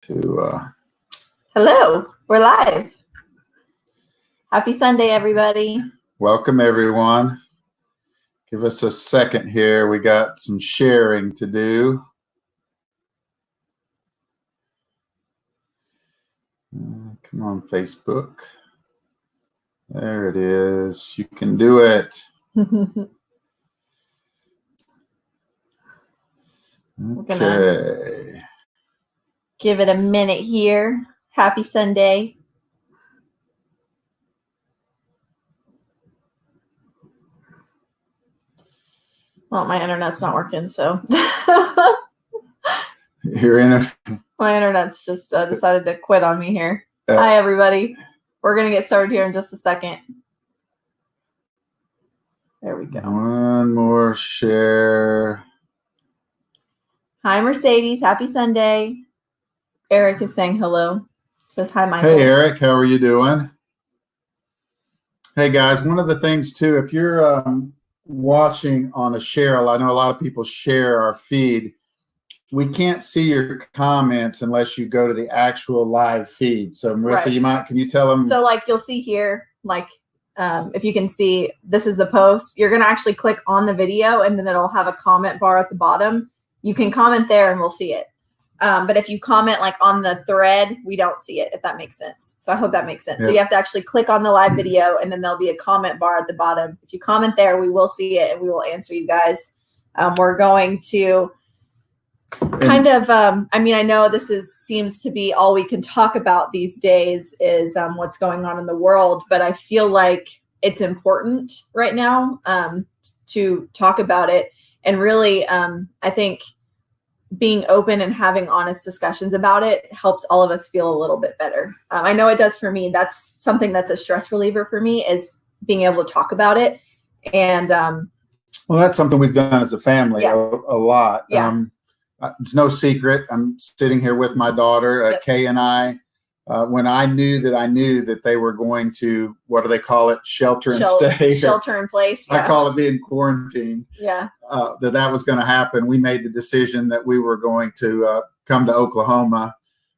Hello, we're live. Happy Sunday, everybody. Welcome, everyone. Give us a second here. We got some sharing to do. Come on, Facebook. There it is. You can do it. Okay. Give it a minute here. Happy Sunday. Well, my internet's not working, so. Your internet. My internet's just decided to quit on me here. Hi, everybody. We're going to get started here in just a second. There we go. One more share. Hi, Mercedes. Happy Sunday. Eric is saying hello. Says hi, Michael. Hey, Eric. How are you doing? Hey, guys. One of the things, too, if you're watching on a share, I know a lot of people share our feed. We can't see your comments unless you go to the actual live feed. So, Marissa, Right. can you tell them? So, you'll see here, if you can see, this is the post. You're going to actually click on the video, and then it'll have a comment bar at the bottom. You can comment there, and we'll see it. But if you comment on the thread, we don't see it, if that makes sense. So I hope that makes sense. Yeah. So you have to actually click on the live video, and then there'll be a comment bar at the bottom. If you comment there, we will see it, and we will answer you guys. We're going to kind of, I know this seems to be all we can talk about these days is what's going on in the world, but I feel like it's important right now to talk about it. And really, I think being open and having honest discussions about it helps all of us feel a little bit better. I know it does for me. That's something that's a stress reliever for me, is being able to talk about it. And well, that's something we've done as a family a lot. Yeah. It's no secret. I'm sitting here with my daughter, Kay, and I. When I knew that they were going to, what do they call it? Shelter and stay. Shelter in place. Yeah. I call it being quarantined. Yeah. That was going to happen. We made the decision that we were going to come to Oklahoma,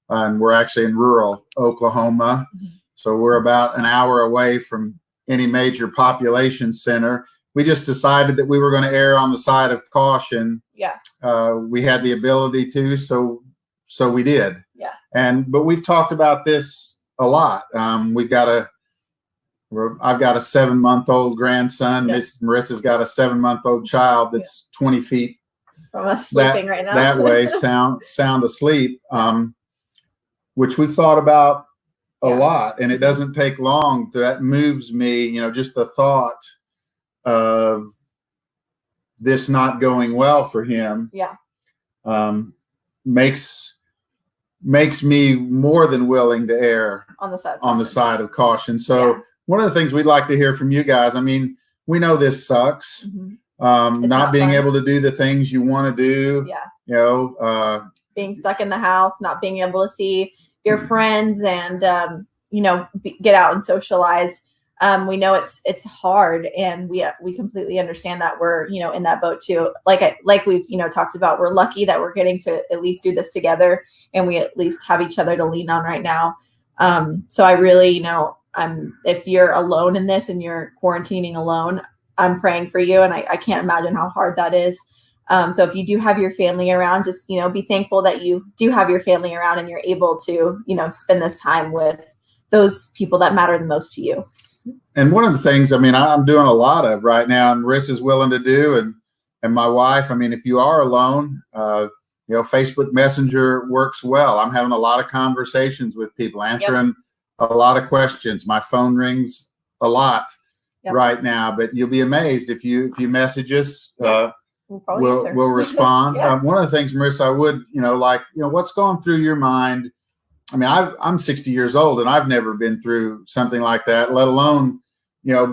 and we're actually in rural Oklahoma. Mm-hmm. So we're about an hour away from any major population center. We just decided that we were going to err on the side of caution. Yeah. We had the ability to, so we did. Yeah. But we've talked about this a lot. I've got a 7-month-old grandson. Miss Marissa's got a 7-month-old child that's 20 feet from us sleeping right now. That way, sound asleep, which we've thought about a lot. And it doesn't take long. That moves me, just the thought of this not going well for him. Yeah. Makes me more than willing to err on the side of caution. So one of the things we'd like to hear from you guys, we know this sucks. Mm-hmm. Not being able to do the things you want to do. Yeah. Being stuck in the house, not being able to see your friends and, get out and socialize. We know it's hard, and we completely understand that. We're, in that boat too. Like we've, talked about, we're lucky that we're getting to at least do this together, and we at least have each other to lean on right now. So I really, if you're alone in this and you're quarantining alone, I'm praying for you. And I can't imagine how hard that is. So if you do have your family around, just, be thankful that you do have your family around and you're able to, spend this time with those people that matter the most to you. And one of the things, I'm doing a lot of right now, and Marissa's willing to do, and my wife, if you are alone, Facebook Messenger works well. I'm having a lot of conversations with people, answering a lot of questions. My phone rings a lot right now, but you'll be amazed if you message us, we'll respond. One of the things, Marissa, I would, what's going through your mind? I'm 60 years old, and I've never been through something like that, let alone,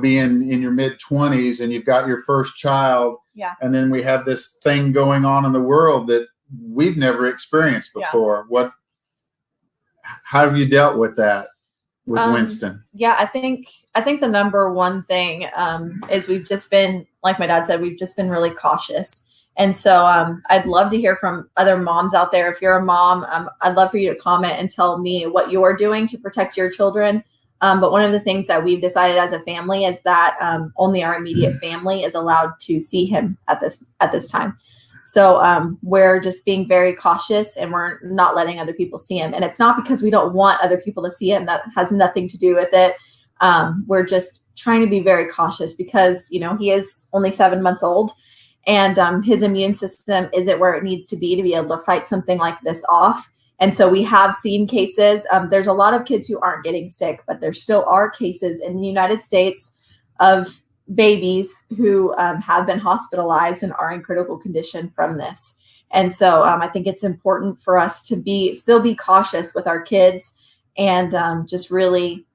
being in your mid-20s and you've got your first child. Yeah. And then we have this thing going on in the world that we've never experienced before. Yeah. How have you dealt with that with Winston? Yeah, I think the number one thing is we've just been, like my dad said, we've just been really cautious. And so I'd love to hear from other moms out there. If you're a mom, I'd love for you to comment and tell me what you're doing to protect your children. But one of the things that we've decided as a family is that only our immediate family is allowed to see him at this time. So we're just being very cautious, and we're not letting other people see him. And it's not because we don't want other people to see him. That has nothing to do with it. We're just trying to be very cautious because, you know, he is only 7 months old, and his immune system isn't where it needs to be able to fight something like this off. And so we have seen cases. There's a lot of kids who aren't getting sick, but there still are cases in the United States of babies who have been hospitalized and are in critical condition from this. And so I think it's important for us to still be cautious with our kids and just really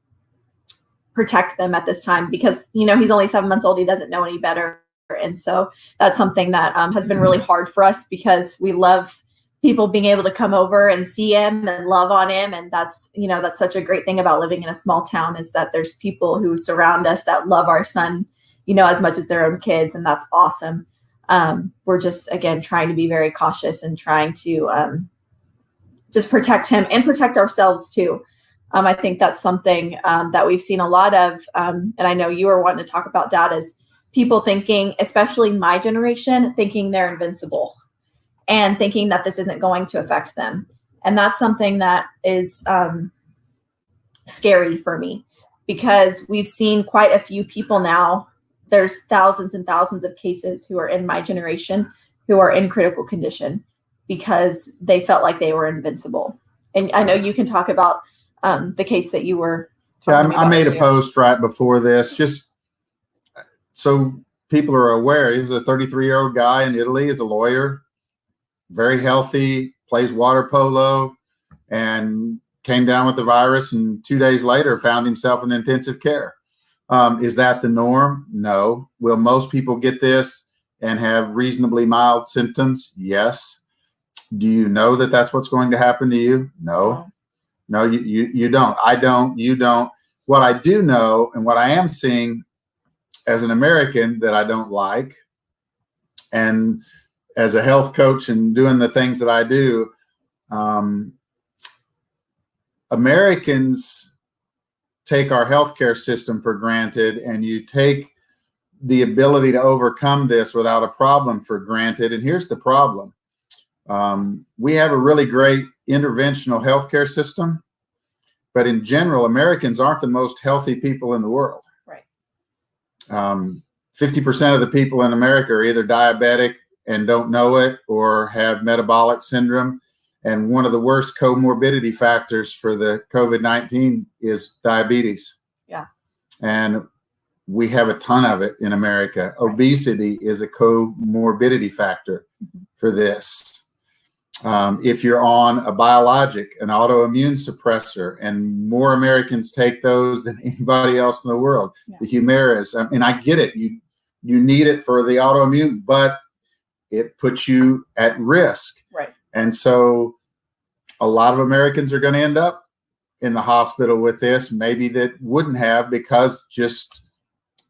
protect them at this time because, you know, he's only 7 months old. He doesn't know any better. And so that's something that has been really hard for us because we love people being able to come over and see him and love on him. And that's, you know, that's such a great thing about living in a small town is that there's people who surround us that love our son, you know, as much as their own kids. And that's awesome. We're just, again, trying to be very cautious and trying to just protect him and protect ourselves too. I think that's something that we've seen a lot of. And I know you were wanting to talk about, Dad, is people thinking, especially my generation, thinking they're invincible and thinking that this isn't going to affect them. And that's something that is scary for me because we've seen quite a few people now. There's thousands and thousands of cases who are in my generation who are in critical condition because they felt like they were invincible. And I know you can talk about the case that you were talking about. I made a post right before this, just so people are aware. He was a 33-year-old guy in Italy, is a lawyer, very healthy, plays water polo, and came down with the virus, and 2 days later found himself in intensive care. Is that the norm? No. Will most people get this and have reasonably mild symptoms? Yes. Do you know that that's what's going to happen to you? No. No, you don't. I don't. You don't. What I do know and what I am seeing as an American that I don't like, and as a health coach and doing the things that I do, Americans take our healthcare system for granted, and you take the ability to overcome this without a problem for granted. And here's the problem. We have a really great interventional healthcare system, but in general, Americans aren't the most healthy people in the world. Right. 50% of the people in America are either diabetic and don't know it or have metabolic syndrome. And one of the worst comorbidity factors for the COVID-19 is diabetes. Yeah. And we have a ton of it in America. Right. Obesity is a comorbidity factor for this. If you're on a biologic, an autoimmune suppressor, and more Americans take those than anybody else in the world, the Humiras, and I get it, you need it for the autoimmune, but it puts you at risk. Right. And so a lot of Americans are going to end up in the hospital with this, maybe that wouldn't have because just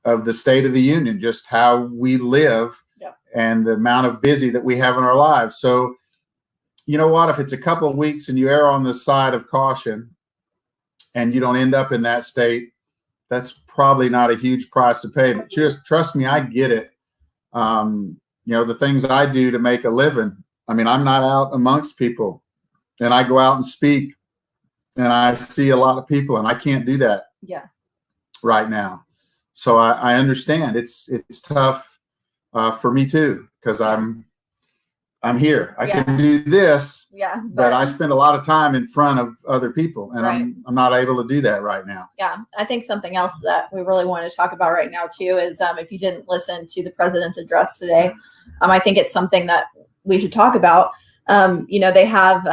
of the state of the union, just how we live and the amount of busy that we have in our lives. So, you know what, if it's a couple of weeks and you err on the side of caution and you don't end up in that state, that's probably not a huge price to pay. But just trust me, I get it. You know, the things I do to make a living. I mean, I'm not out amongst people, and I go out and speak, and I see a lot of people, and I can't do that right now. So I understand it's tough for me too, because I'm here. I can do this, but I spend a lot of time in front of other people, and I'm not able to do that right now. Yeah, I think something else that we really want to talk about right now too is if you didn't listen to the president's address today, I think it's something that we should talk about. You know, they have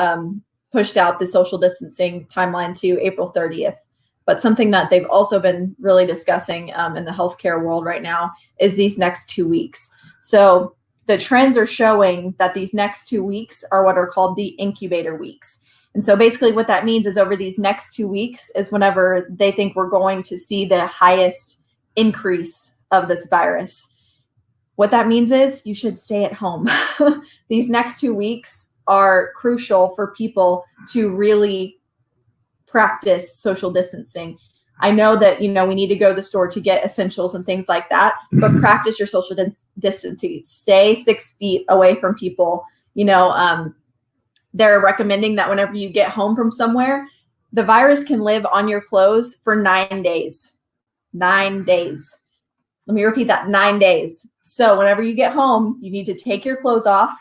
pushed out the social distancing timeline to April 30th. But something that they've also been really discussing in the healthcare world right now is these next 2 weeks. So the trends are showing that these next 2 weeks are what are called the incubator weeks. And so basically what that means is over these next 2 weeks is whenever they think we're going to see the highest increase of this virus. what that means is you should stay at home. These next 2 weeks are crucial for people to really practice social distancing. I know that, we need to go to the store to get essentials and things like that, but practice your social distancing. Stay 6 feet away from people. They're recommending that whenever you get home from somewhere, the virus can live on your clothes for 9 days. 9 days. Let me repeat that, 9 days. So whenever you get home, you need to take your clothes off,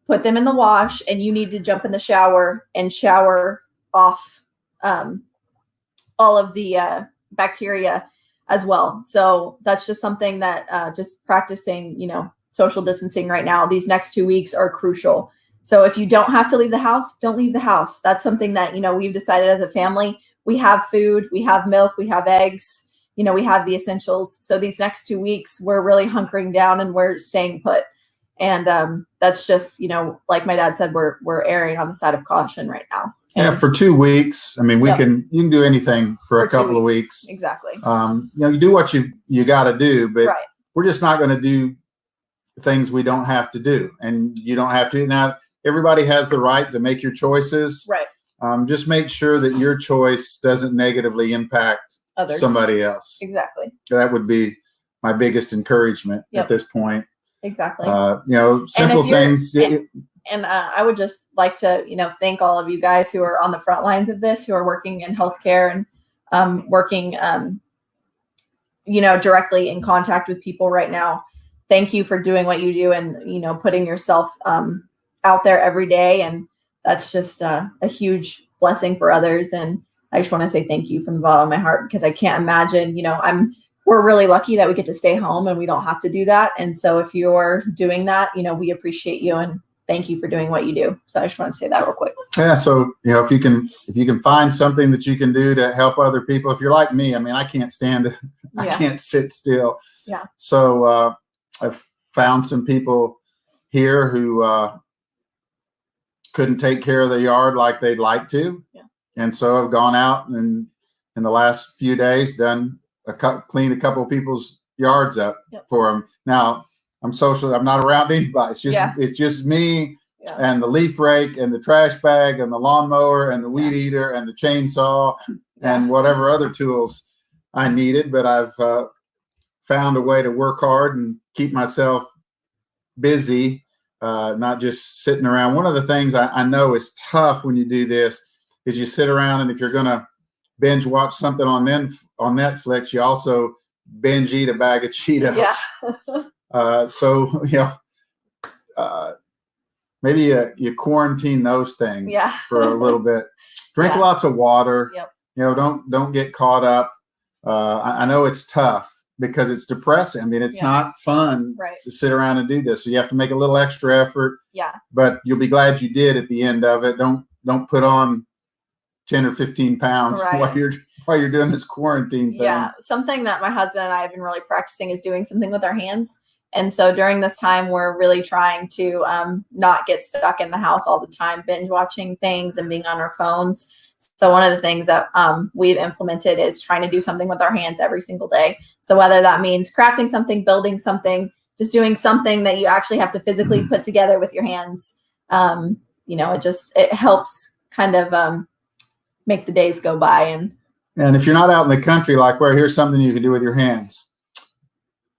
put them in the wash, and you need to jump in the shower and shower off all of the bacteria as well. So that's just something that just practicing, social distancing right now. These next 2 weeks are crucial. So if you don't have to leave the house, don't leave the house. That's something that, we've decided as a family. We have food, we have milk, we have eggs, we have the essentials. So these next 2 weeks, we're really hunkering down and we're staying put. And that's just, like my dad said, we're erring on the side of caution right now. Yeah, for 2 weeks. I mean, you can do anything for a couple of weeks. Exactly. You do what you got to do, but right. We're just not going to do things we don't have to do, and you don't have to. Now, everybody has the right to make your choices. Right. Just make sure that your choice doesn't negatively impact others. Somebody else. Exactly. That would be my biggest encouragement at this point. Exactly. Simple things. And I would just like to, thank all of you guys who are on the front lines of this, who are working in healthcare and working, directly in contact with people right now. Thank you for doing what you do and, putting yourself out there every day. And that's just a huge blessing for others. And I just want to say thank you from the bottom of my heart, because I can't imagine, we're really lucky that we get to stay home and we don't have to do that. And so if you're doing that, we appreciate you and thank you for doing what you do. So I just want to say that real quick. Yeah. So, if you can find something that you can do to help other people, if you're like me, I mean, I can't I can't sit still. Yeah. So I've found some people here who couldn't take care of the yard like they'd like to. Yeah. And so I've gone out and in the last few days cleaned a couple of people's yards up for them. Now, I'm not around anybody. It's just me and the leaf rake and the trash bag and the lawnmower and the weed eater and the chainsaw and whatever other tools I needed. But I've found a way to work hard and keep myself busy, not just sitting around. One of the things I know is tough when you do this is you sit around, and if you're going to binge watch something on Netflix, you also binge eat a bag of Cheetos. Yeah. Maybe you quarantine those things for a little bit. Drink lots of water. Yep. Don't get caught up. I know it's tough because it's depressing. I mean, it's not fun to sit around and do this. So you have to make a little extra effort. Yeah. But you'll be glad you did at the end of it. Don't put on 10 or 15 pounds while you're doing this quarantine thing. Yeah. Something that my husband and I have been really practicing is doing something with our hands. And so during this time, we're really trying to not get stuck in the house all the time, binge watching things and being on our phones. So one of the things that we've implemented is trying to do something with our hands every single day. So whether that means crafting something, building something, just doing something that you actually have to physically put together with your hands, it helps kind of make the days go by. And if you're not out in the country, here's something you can do with your hands.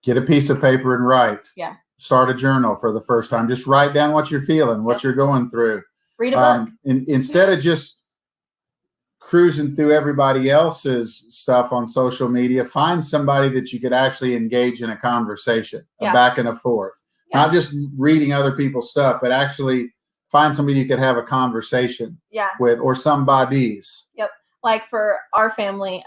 Get a piece of paper and write. Yeah. Start a journal for the first time. Just write down what you're feeling, what you're going through. Read a book. Instead of just cruising through everybody else's stuff on social media, find somebody that you could actually engage in a conversation, a back and a forth. Yeah. Not just reading other people's stuff, but actually find somebody you could have a conversation with, or somebody's. Yep. Like for our family,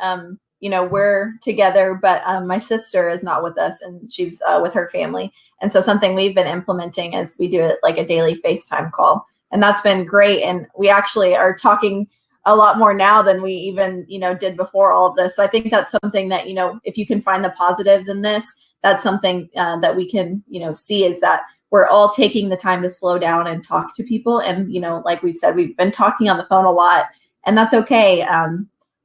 we're together, but my sister is not with us, and she's with her family. And so something we've been implementing is we do it like a daily FaceTime call, and that's been great. And we actually are talking a lot more now than we even, did before all of this. So I think that's something that, if you can find the positives in this, that's something that we can, see is that we're all taking the time to slow down and talk to people. And, like we've said, we've been talking on the phone a lot, and that's okay.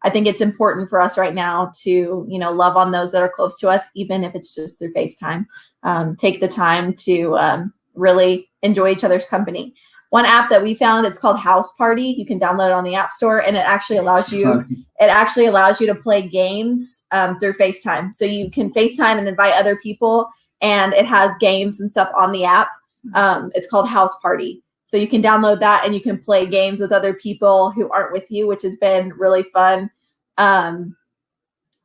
I think it's important for us right now to, love on those that are close to us, even if it's just through FaceTime. Take the time to really enjoy each other's company. One app that we found, it's called House Party. You can download it on the App Store, and it actually allows you to play games through FaceTime. So you can FaceTime and invite other people, and it has games and stuff on the app. It's called House Party. So you can download that and you can play games with other people who aren't with you, which has been really fun.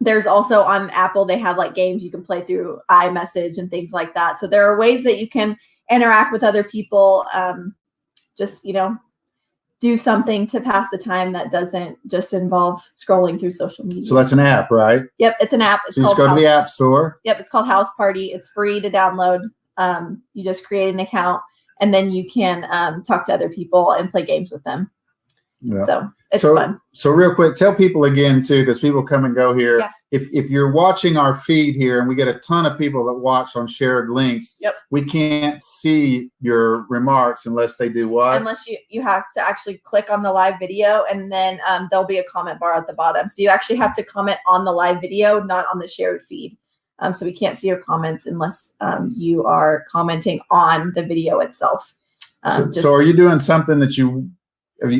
There's also on Apple, they have like games you can play through iMessage and things like that. So there are ways that you can interact with other people. Just, do something to pass the time that doesn't just involve scrolling through social media. So that's an app, right? Yep, it's an app. It's so you just go to the App Store. Yep, it's called House Party. It's free to download. You just create an account, and then you can talk to other people and play games with them. Yeah. So it's fun. So real quick, tell people again too, because people come and go here. Yeah. If you're watching our feed here, and we get a ton of people that watch on shared links, yep, we can't see your remarks unless they do what? Unless you have to actually click on the live video, and then there'll be a comment bar at the bottom. So you actually have to comment on the live video, not on the shared feed. So we can't see your comments unless you are commenting on the video itself. So are you doing something that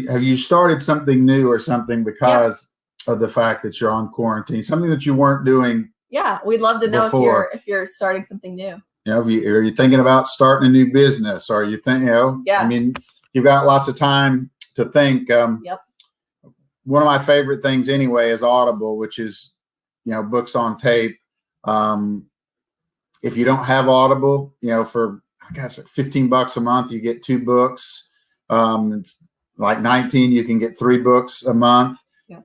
have you started something new or something because of the fact that you're on quarantine, something that you weren't doing? Yeah, we'd love to know before. if you're starting something new. Are you thinking about starting a new business? Or are you think, I mean, you've got lots of time to think. Yep. One of my favorite things anyway is Audible, which is, books on tape. If you don't have Audible, for I guess $15 a month, you get 2 books. Like 19, you can get 3 books a month. Yeah.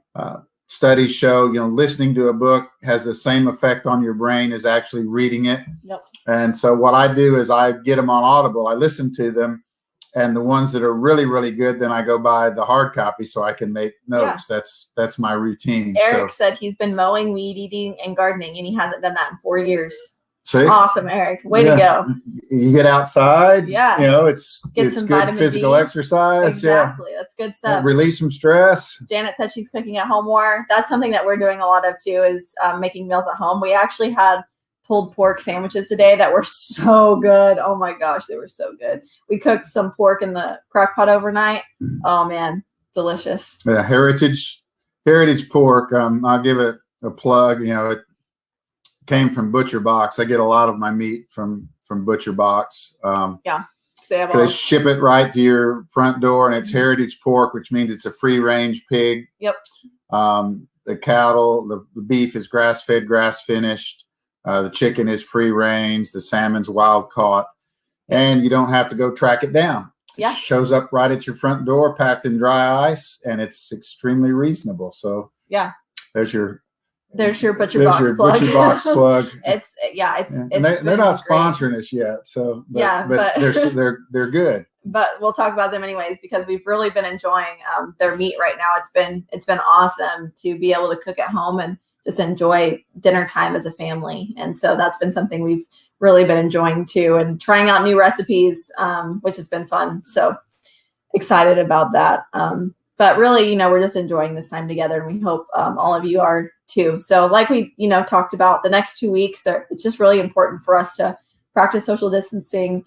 Studies show, listening to a book has the same effect on your brain as actually reading it. Yep. And so what I do is I get them on Audible. I listen to them, and the ones that are really, really good, then I go buy the hard copy so I can make notes. Yeah. That's my routine. Eric said he's been mowing, weed eating, and gardening, and he hasn't done that in 4 years. See? Awesome, Eric. Way to go. You get outside. Yeah. It's good physical exercise. Exactly. Yeah. That's good stuff. Release some stress. Janet said she's cooking at home more. That's something that we're doing a lot of too, is making meals at home. We actually had pulled pork sandwiches today that were so good. Oh my gosh, they were so good. We cooked some pork in the crock pot overnight. Oh man, delicious. Yeah, heritage pork. I'll give it a plug. It came from Butcher Box. I get a lot of my meat from Butcher Box. They ship it right to your front door, and it's heritage pork, which means it's a free range pig. Yep. The cattle, the beef is grass fed, grass finished. The chicken is free range. The salmon's wild caught, and you don't have to go track it down. Yeah. It shows up right at your front door, packed in dry ice, and it's extremely reasonable. So yeah, there's your Butcher Box plug. It's they're not sponsoring us yet, so but they're good. But we'll talk about them anyways, because we've really been enjoying their meat right now. It's been awesome to be able to cook at home and just enjoy dinner time as a family, and so that's been something we've really been enjoying too, and trying out new recipes, which has been fun. So excited about that. But really, we're just enjoying this time together, and we hope all of you are too. So like we, talked about, the next 2 weeks it's just really important for us to practice social distancing,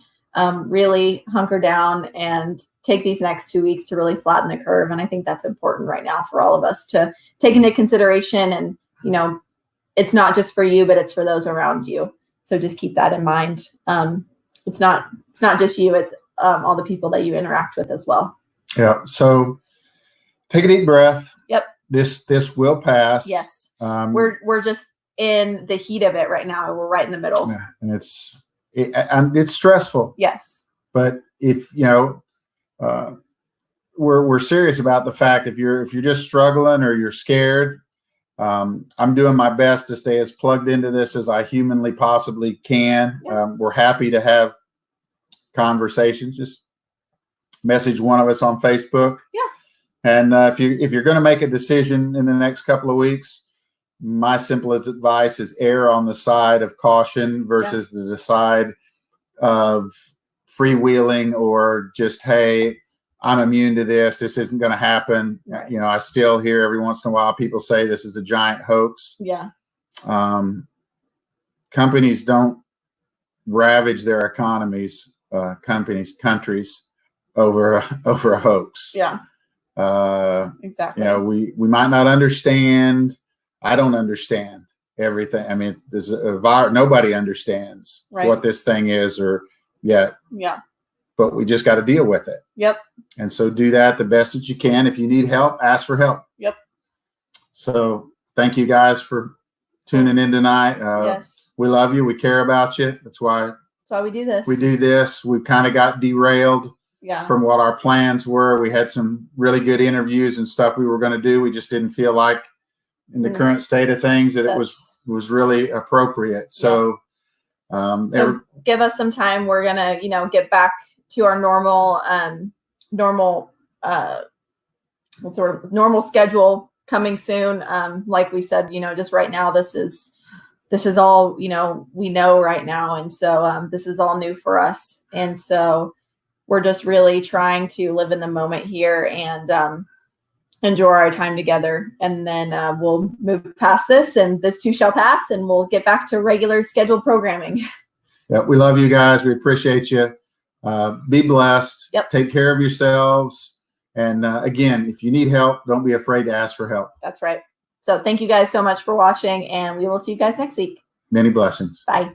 really hunker down and take these next 2 weeks to really flatten the curve. And I think that's important right now for all of us to take into consideration. And, it's not just for you, but it's for those around you. So just keep that in mind. It's not just you, it's all the people that you interact with as well. Yeah. So take a deep breath. Yep. This will pass. Yes. We're just in the heat of it right now. We're right in the middle. Yeah, and it's stressful. Yes. But if we're serious about the fact, if you're just struggling or you're scared, I'm doing my best to stay as plugged into this as I humanly possibly can. Yeah. We're happy to have conversations. Just message one of us on Facebook. Yeah. And if you're going to make a decision in the next couple of weeks, my simplest advice is err on the side of caution versus the side of freewheeling, or just, hey, I'm immune to this. This isn't going to happen. Right. You know, I still hear every once in a while people say this is a giant hoax. Yeah. Companies don't ravage their economies, countries over a hoax. Yeah. Exactly. You know, we might not understand. I don't understand everything. I mean, there's a virus. Nobody understands what this thing is or yet. Yeah. But we just got to deal with it. Yep. And so do that the best that you can. If you need help, ask for help. Yep. So thank you guys for tuning in tonight. Yes. We love you. We care about you. That's why we do this. We do this. We kind of got derailed from what our plans were. We had some really good interviews and stuff we were going to do. We just didn't feel like in the current state of things that it was really appropriate. So, so give us some time. We're going to, get back to our normal schedule coming soon. Like we said, just right now, this is all, we know right now. And so this is all new for us. And so we're just really trying to live in the moment here and enjoy our time together. And then we'll move past this, and this too shall pass, and we'll get back to regular scheduled programming. Yeah, we love you guys. We appreciate you. Be blessed. Yep. Take care of yourselves. And again, if you need help, don't be afraid to ask for help. That's right. So thank you guys so much for watching, and we will see you guys next week. Many blessings. Bye.